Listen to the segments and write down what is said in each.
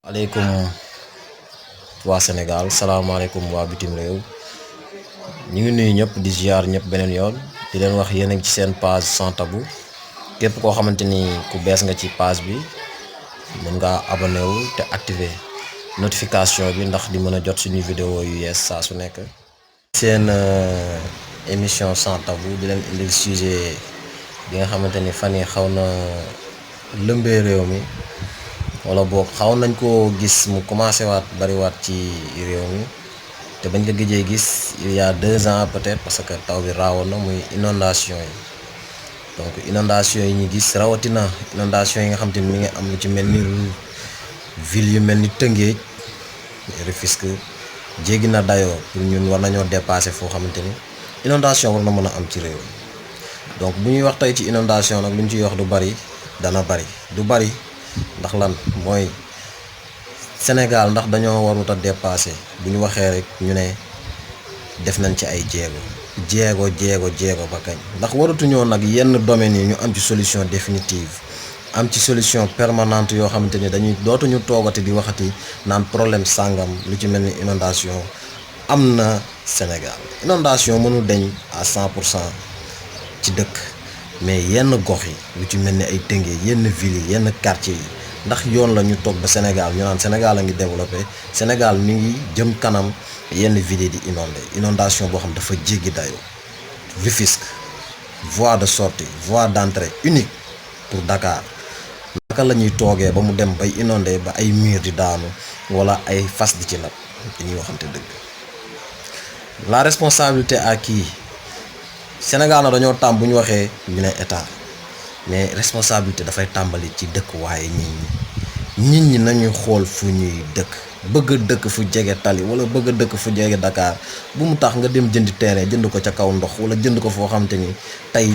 aleykum waa Sénégal salaamaaleykum waa bitim réew ñu ngi nuyu ñëpp di ziar ñëpp beneen yoon di leen wax yéen a ngi ci seen page Sans Tabou képp koo xamante ni ku bees nga ci page bi mën ngaa abonné wu te activer notification bi ndax di mën a jot suñu vidéo yu yees saa su nekk. seen émission Sans Tabou di leen indil sujet bi nga xamante ni fan yi xaw na lëmbee réew mi. wala boog xaw nañ koo gis mu commencé waat bariwaat ci réew mi te bañ ko gëjee gis il y a 2 ans peut-être parce que taw bi raawoon na muy inondation yi donc inondation yi ñu gis rawatina inondation yi nga xam te ni mi ngi am lu ci mel ni ville yu mel ni Tëngéej Rufisque jéggi na dayoo pour ñun war nañoo dépasser foo xamante ni inondation war na mën a am ci réew mi donc bu ñuy wax tey ci inondation nag lu ñu ciy wax du bari dana bari du bari. ndax lan mooy Sénégal ndax dañoo warut a dépasser bu ñu waxee rek ñu ne def nañ ci ay jéego ba kañ ndax waratuñoo nag yenn domaines yi ñu am ci solution définitive am ci solution permanente yoo xamante ni dañuy dootuñu toogati di waxati naan problème sàngam lu ci mel ni inondation am na Sénégal inondation mënul deñ à 100% ci dëkk. mais yenn gox yi lu ci mel ni ay Tëngéej yenn villes yi yenn quartiers yi ndax yoon la ñu toog ba Sénégal ñu naan Sénégal a ngi développé Sénégal mi ngi jëm kanam yenn villes yi di inondation boo xam dafa jéggi dayoo. Rufisque voie de sortie voie d'entrée unique pour Dakar naka la ñuy toogee ba mu dem bay inondé ba ay mur di daanu wala ay fas di ci lab dañuy waxante dëgg. La responsabilité à qui? Sénégal na dañoo tàmm bu ñu waxee ñu ne état mais responsabilité dafay tàmbali ci dëkk waaye nit ñi nañuy xool fu ñuy dëkk bëgg a dëkk fu jege tali wala bëgg a dëkk fu jege Dakar bu mu tax nga dem jëndi terrain jënd ko ca kaw ndox wala jënd ko foo xamante ni tey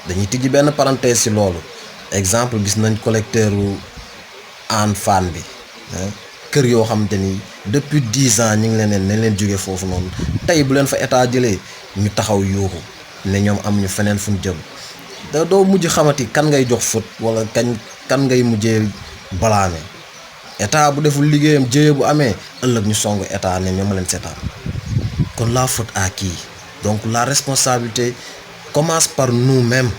dañuy tijji benn parenthèse ci loolu exemple gis nañ collecteur Hann Fann bi kër yoo xamante ni depuis 10 ans ñu ngi leen nañ leen jógee foofu noonu tey bu leen fa état jëlee ñu taxaw yuuxu ne ñoom amuñu feneen fu ñu jëm doo mujj xamati kan ngay jox faute wala kan ngay mujjee balaame état bu deful liggéeyam jëye bu amee ëllëg ñu songu état ne ñoom leen seetaan kon la faute à qui? Donc la responsabilité commence par nous-mêmes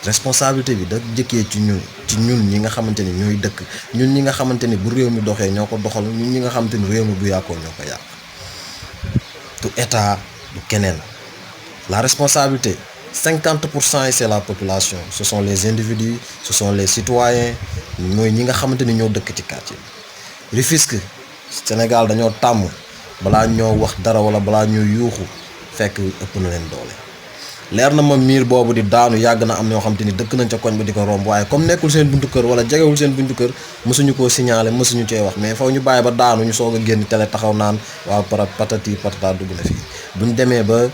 responsabilité bi da jëkkee ci ñun ñi nga xamante ni ñooy dëkk ñun ñi nga xamante ni bu réew mi doxee ñoo ko doxal ñun ñi nga xamante ni réew mi bu yàqoo ñoo ko yàq du état du keneen. La responsabilité 50% c'est la population, ce sont les individus, ce sont les citoyens mooy ñi nga xamante ni ñoo dëkk ci quartier bi. Rufisque Sénégal dañoo tàmm balaa ñoo wax dara wala balaa ñoo yuuxu fekk ëpp na leen doole. leer na ma miir boobu di daanu yàgg na am ñoo xamante ni dëkk nañ ca koñ ba di ko romb waaye comme nekkul seen buntu kër wala jegewul seen buntu kër mësuñu koo signaler mësuñu cee wax mais faw ñu bàyyi ba daanu ñu soog a génn télé taxaw naan waaw patati patata dugg na fii. buñ demee ba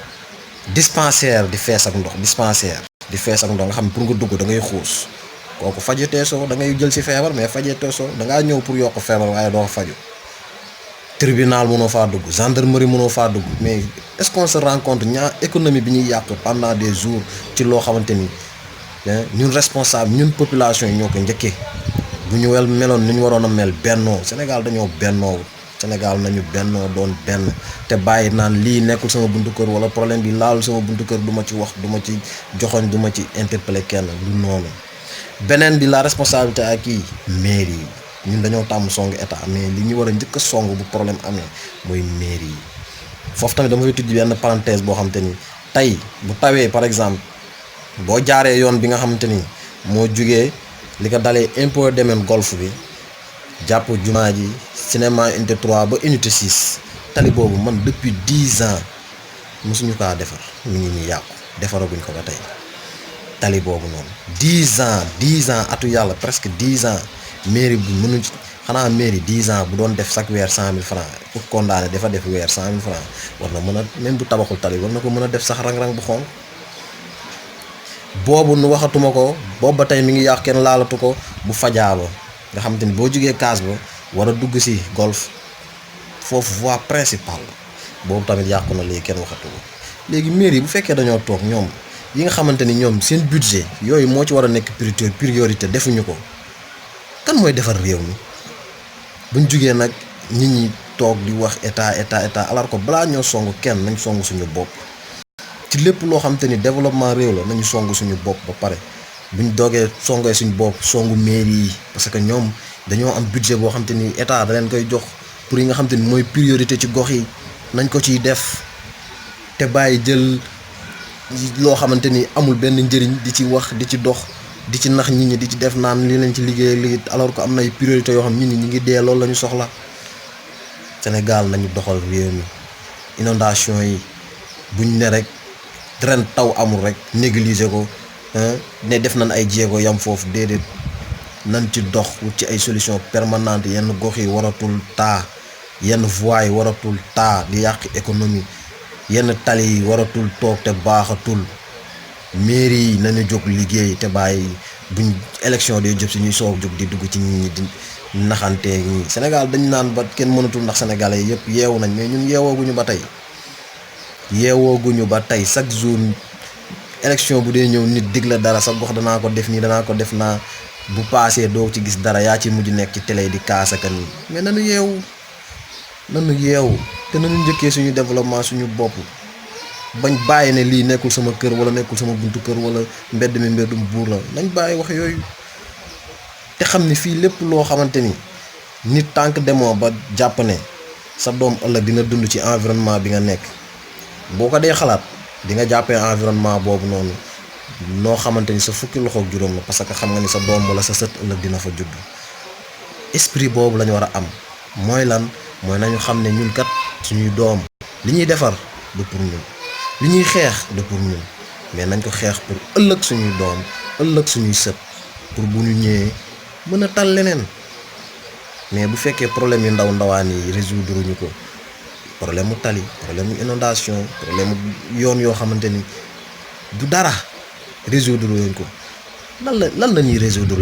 dispensaire di fees ak ndox nga xam ne pour nga dugg da ngay xuus kooku fajeteesoo da ngay jël si feebar mais fajeteesoo da ngaa ñëw pour yokk feebar waaye doo faju. tribunal mënoo faa dugg gendarmerie mënoo faa dugg mais est-ce qu'on se rend compte économie bi ñuy yàq pendant des jours ci loo xamante ni ñun responsable ñun population yi ñoo ko njëkkee bu ñu meloon ni ñu waroon a mel bennoo Sénégal dañoo bennoo Sénégal nañu bennoo doon benn te bàyyi naan lii nekkul sama buntu kër wala problème bi laalul sama buntu kër du ma ci wax du ma ci joxoñ du ma ci interpeller kenn du noonu. beneen bi la responsabilité ak kii mairie yi ñun dañoo tàmm song état mais li ñu war a njëkk a song bu problème amee mooy mairie yi foofu tamit dama fay tijji benn parenthèse boo xamante ni tey bu tawee par exemple boo jaaree yoon bi nga xamante ni moo jugee li ko dalee impôt domaine golf bi jàpp jumaa ji cinéma unité 3 ba unité 6 tali boobu man depuis 10 ans mosuñu kaa defar mi ngi nii yàqu defaraguñ ko ba tey tali boobu noonu 10 ans atu yàlla presque 10 ans. mairie bu mënuñ xanaa mairie 10 ans bu doon def chaque weer 100 000 francs pour condamné dafa def weer 100 000 francs war na mën a même bu tabaxul tali war na ko mën a def sax rang-rang bu xonq boobu nu waxatuma ko boobu ba tey mi ngi yàq kenn laalatu ko bu fajaaba nga xam te ni boo jugee kaas ba war a dugg si golf foofu voie principale boobu tamit yàqu na léegi kenn waxatu ko léegi mairie bu fekkee dañoo toog ñoom yi nga xamante ni ñoom seen budget yooyu moo ci war a nekk priorité defuñu ko kan mooy defar réew mi buñ jugee nag nit ñi toog di wax état alors que balaa ñoo song kenn nañ song suñu bopp ci lépp loo xam te ni développement réew la nañu song suñu bopp ba pare buñ doogee songee suñu bopp songu mairie yi parce que ñoom dañoo am budget boo xam te ni état da leen koy jox pour yi nga xam te ni mooy priorité ci gox yi nañ ko ciy def te bàyyi jël loo xamante ni amul benn njëriñ di ci wax di ci dox di ci nax nit ñi di ci def naan lii lañ ci liggéey lii alors que am na ay priorité yoo xam nit ñi ñi ngi dee loolu la ñu soxla Sénégal nañu doxal réew mi inondation yi buñ ne rek ren taw amul rek négliger ko ne def nañ ay jéego yam foofu déedéet nañ ci dox wut ci ay solution permanente yenn gox yi waratul taa yenn voies yi waratul taa di yàq économie yenn tali yi waratul toog te baaxatul mairie yi nañu jóg liggéey te bàyyi buñ élection day jëm si ñuy soog jóg di dugg ci nit ñi di naxantee ñi Sénégal dañ naan ba kenn mënatul ndax sénégalais yi yëpp yeewu nañ mais ñun yeewooguñu ba tey chaque jour élection bu dee ñëw nit dig la dara sa gox danaa ko def nii danaa ko def naa bu paasee doo ci gis dara yaa ci mujj nekk ci télé di kaasaka nii mais nañu yeewu te nañu njëkkee suñu développement suñu bopp bañ bàyyi ne lii nekkul sama kër wala nekkul sama buntu kër wala mbedd mi mbeddum buur la nañ bàyyi wax yooyu te xam ni fii lépp loo xamante ni nit tànk demoo ba jàpp ne sa doom ëllëg dina dund ci environnement bi nga nekk boo ko dee xalaat di nga jàppee environnement boobu noonu noo xamante ni sa fukki loxo ak juróom la parce que xam nga ni sa doom wala sa sët ëllëg dina fa judd esprit boobu lañu war a am mooy lan mooy nañu xam ne ñun kat suñuy doom li ñuy defar du pour ñun li ñuy xeex du pour ñun mais nañ ko xeex pour ëllëg suñuy doom ëllëg suñuy sët pour bu ñu ñëwee mën a tal leneen mais bu fekkee problème yu ndawaan yi résoudre ñu ko problème mu tali problème mu inondation problème mu yoon yoo xamante ni du dara résoudre wuñ ko lan la ñuy résoudre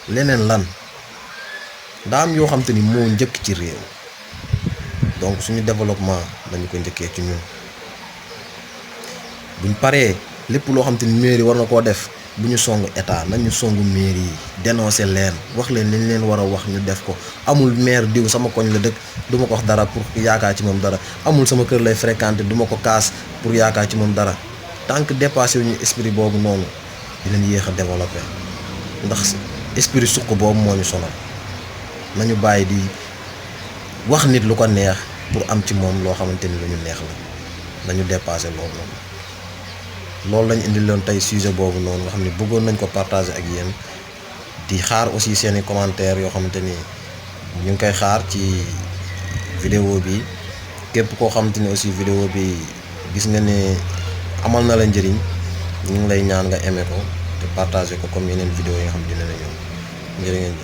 leneen lan daa am yoo xamante ni moo njëkk ci réew donc suñu développement dañu ko njëkkee ci ñun buñ paree lépp loo xamante ni mairie war na koo def bu ñu song état nañu songu mairie yi dénoncer leen wax leen liñ leen war a wax ñu def ko amul maire diw sama koñ la dëkk du ma ko wax dara pour yaakaar ci moom dara amul sama kër lay fréquenter du ma ko kaas pour yaakaar ci moom dara tant que dépassé wu ñu esprit boobu noonu dinañ yéex a développer ndax esprit suq boobu moo ñu sonal nañu bàyyi di wax nit lu ko neex pour am ci moom loo xamante ni lu ñu neex la nañu dépassé loolu noonu loolu lañ indi loon tey sujet boobu noonu nga xam ne bëggoon nañ ko partager ak yéen di xaar aussi seeni commentaires yoo xamante ni ñu ngi koy xaar ci vidéo bi képp koo xamante ni aussi vidéo bi gis nga ne amal na la njëriñ ñu ngi lay ñaan nga aimé ko te partager ko comme yeneen vidéo yi nga xam dina la ñëw njëriñ ngeen